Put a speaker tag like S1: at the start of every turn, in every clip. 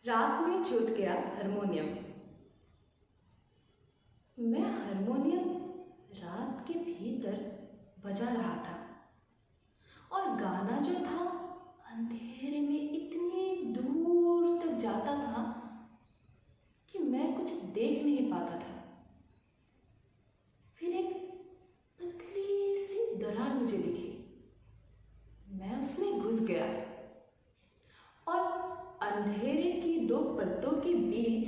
S1: रात में छूट गया हारमोनियम। मैं हारमोनियम रात के भीतर बजा रहा था और गाना जो था अंधेरे में इतनी दूर तक जाता था कि मैं कुछ देख नहीं पाता था। फिर एक पतली सी दरार मुझे दिखी। मैं उसमें घुस गया और अंधेरे की दो परतों के बीच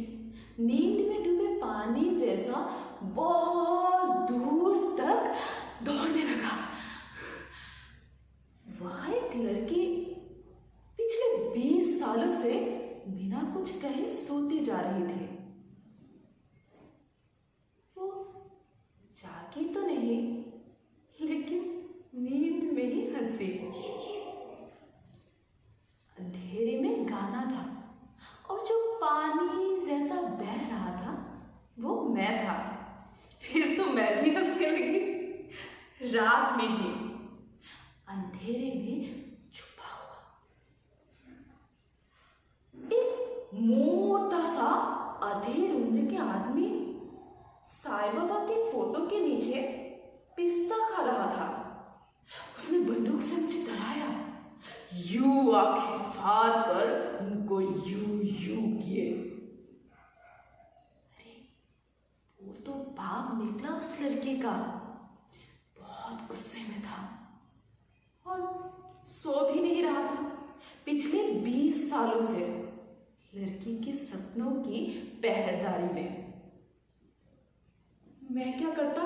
S1: नींद में डूबे पानी जैसा बहुत दूर तक दौड़ने लगा। वहां एक लड़की पिछले 20 सालों से बिना कुछ कहे सोती जा रही थी। वो जागी तो नहीं, लेकिन नींद में ही हंसी। अंधेरे में गाना था और जो पानी जैसा बह रहा था वो मैं था। फिर तो मैं भी हंसने लगी। रात में ही अंधेरे में छुपा हुआ एक मोटा सा अधेड़ उम्र के आदमी साईं बाबा के फोटो के नीचे पिस्ता खा रहा था। उसने बंदूक से मुझे डराया। यूं आंखें फाड़ कर उनको यूं किए। अरे वो तो बाप निकला उस लड़के का। बहुत गुस्से में था और सो भी नहीं रहा था। पिछले 20 सालों से लड़की के सपनों की पहरेदारी में। मैं क्या करता?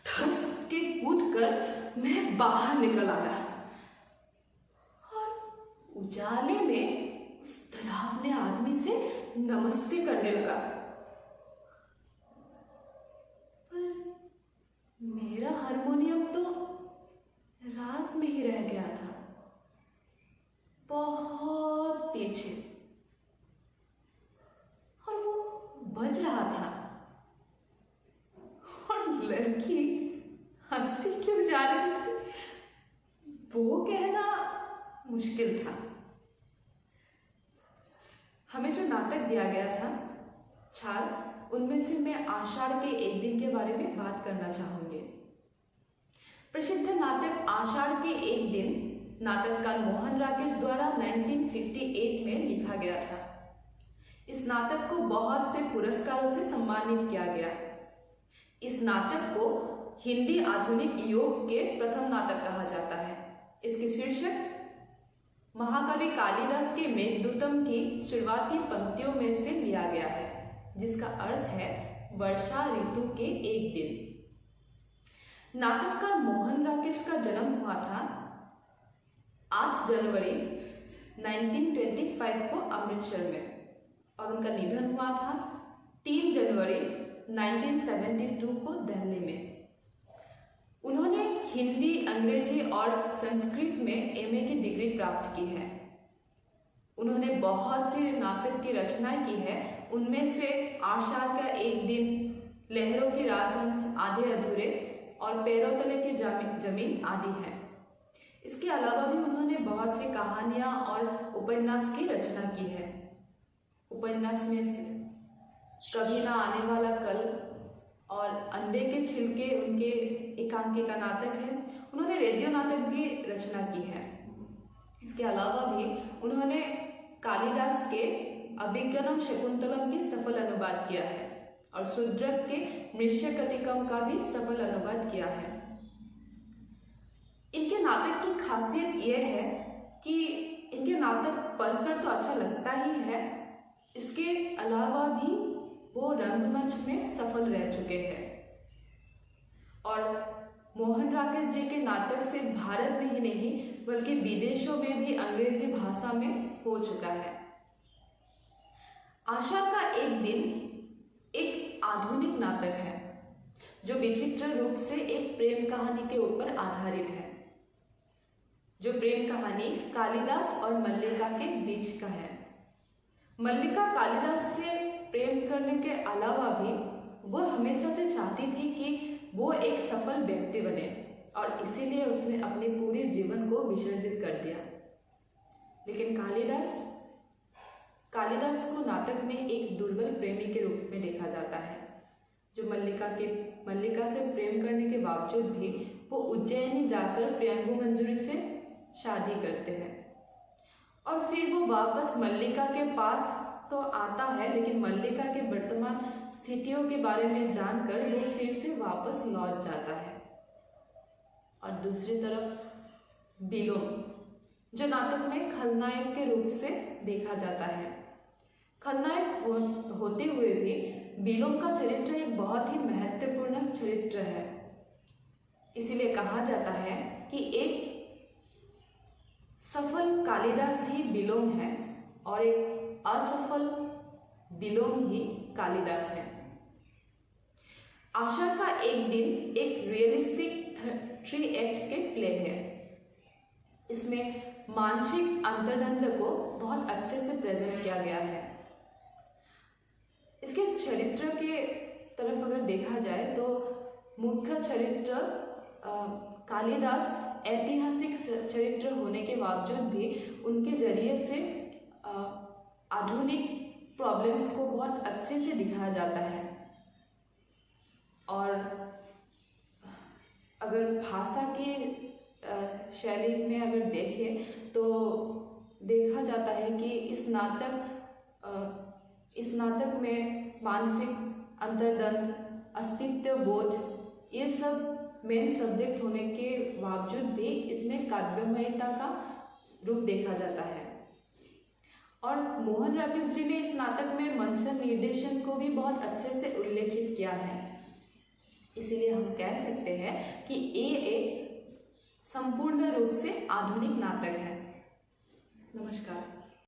S1: धस के कूद कर मैं बाहर निकल आया और उजाले में उस डरावने आदमी से नमस्ते करने लगा। पर मेरा हारमोनियम तो रात में ही रह गया था, बहुत पीछे, और वो बज रहा था। और लड़की हंसी क्यों जा रही थी वो कहना मुश्किल था। हमें जो नाटक दिया गया था छाल, उनमें से मैं आषाढ़ के एक दिन के बारे में बात करना चाहूंगी। प्रसिद्ध नाटक आषाढ़ के एक दिन नाटककार मोहन राकेश द्वारा 1958 में लिखा गया था। इस नाटक को बहुत से पुरस्कारों से सम्मानित किया गया। इस नाटक को हिंदी आधुनिक युग के प्रथम नाटक कहा जाता है। इसके शीर्षक महाकवि कालिदास के मेघदूतम की शुरुआती पंक्तियों में से लिया गया है, जिसका अर्थ है वर्षा ऋतु के एक दिन। नाटककार मोहन राकेश का जन्म हुआ था 8 जनवरी 1925 को अमृतसर में और उनका निधन हुआ था 3 जनवरी 1972 को दिल्ली में। उन्होंने हिंदी, अंग्रेजी और संस्कृत में एमए की डिग्री प्राप्त की है। उन्होंने बहुत सी नाटक की रचनाएं की है। उनमें से आषाढ़ का एक दिन, लहरों के राजहंस, आधे अधूरे और पैरों तले की जमीन आदि है। इसके अलावा भी उन्होंने बहुत सी कहानियां और उपन्यास की रचना की है। उपन्यास में से कभी ना आने वाला कल और अंडे के छिलके उनके एकांकिका नाटक है। उन्होंने रेडियो नाटक भी रचना की है। इसके अलावा भी उन्होंने कालिदास के अभिज्ञानम शकुंतलम की सफल अनुवाद किया है और शूद्रक के मृच्छकटिकम का भी सफल अनुवाद किया है। इनके नाटक की खासियत यह है कि इनके नाटक पढ़कर तो अच्छा लगता ही है, इसके अलावा भी वो रंगमंच में सफल रह चुके हैं। और मोहन राकेश जी के नाटक से भारत में ही नहीं बल्कि विदेशों में भी अंग्रेजी भाषा में हो चुका है। आषाढ़ का एक दिन एक आधुनिक नाटक है जो विचित्र रूप से एक प्रेम कहानी के ऊपर आधारित है। जो प्रेम कहानी कालिदास और मल्लिका के बीच का है। मल्लिका कालिदास से प्रेम करने के अलावा भी वो हमेशा से चाहती थी कि वो एक सफल व्यक्ति बने और इसीलिए उसने अपने पूरे जीवन को विसर्जित कर दिया। लेकिन कालिदास नाटक में एक दुर्बल प्रेमी के रूप में देखा जाता है, जो मल्लिका से प्रेम करने के बावजूद भी वो उज्जैनी जाकर प्रियंगु मंजूरी से शादी करते हैं। और फिर वो वापस मल्लिका के पास तो आता है, लेकिन मल्लिका के वर्तमान स्थितियों के बारे में जानकर वो फिर से वापस लौट जाता है। और दूसरी तरफ बिलोम, जो नाटक में खलनायक के रूप से देखा जाता है। खलनायक होते हुए भी बिलोम का चरित्र एक बहुत ही महत्वपूर्ण चरित्र है। इसीलिए कहा जाता है कि एक सफल कालिदास ही बिलोम है और एक असफल बिलोम ही कालिदास है। आशा का एक दिन एक रियलिस्टिक 3 एक्ट के प्ले है। इसमें मानसिक अंतर्द्वंद को बहुत अच्छे से प्रेजेंट किया गया है। इसके चरित्र के तरफ अगर देखा जाए तो मुख्य चरित्र कालिदास ऐतिहासिक चरित्र होने के बावजूद भी उनके जरिए से आधुनिक प्रॉब्लम्स को बहुत अच्छे से दिखाया जाता है। और अगर भाषा की शैली में अगर देखें तो देखा जाता है कि इस नाटक में मानसिक अंतर्द्वंद, अस्तित्व बोध, ये सब मेन सब्जेक्ट होने के बावजूद भी इसमें काव्यमयता का रूप देखा जाता है। और मोहन राकेश जी ने इस नाटक में मंचन निर्देशन को भी बहुत अच्छे से उल्लेखित किया है। इसीलिए हम कह सकते हैं कि ये एक संपूर्ण रूप से आधुनिक नाटक है। नमस्कार।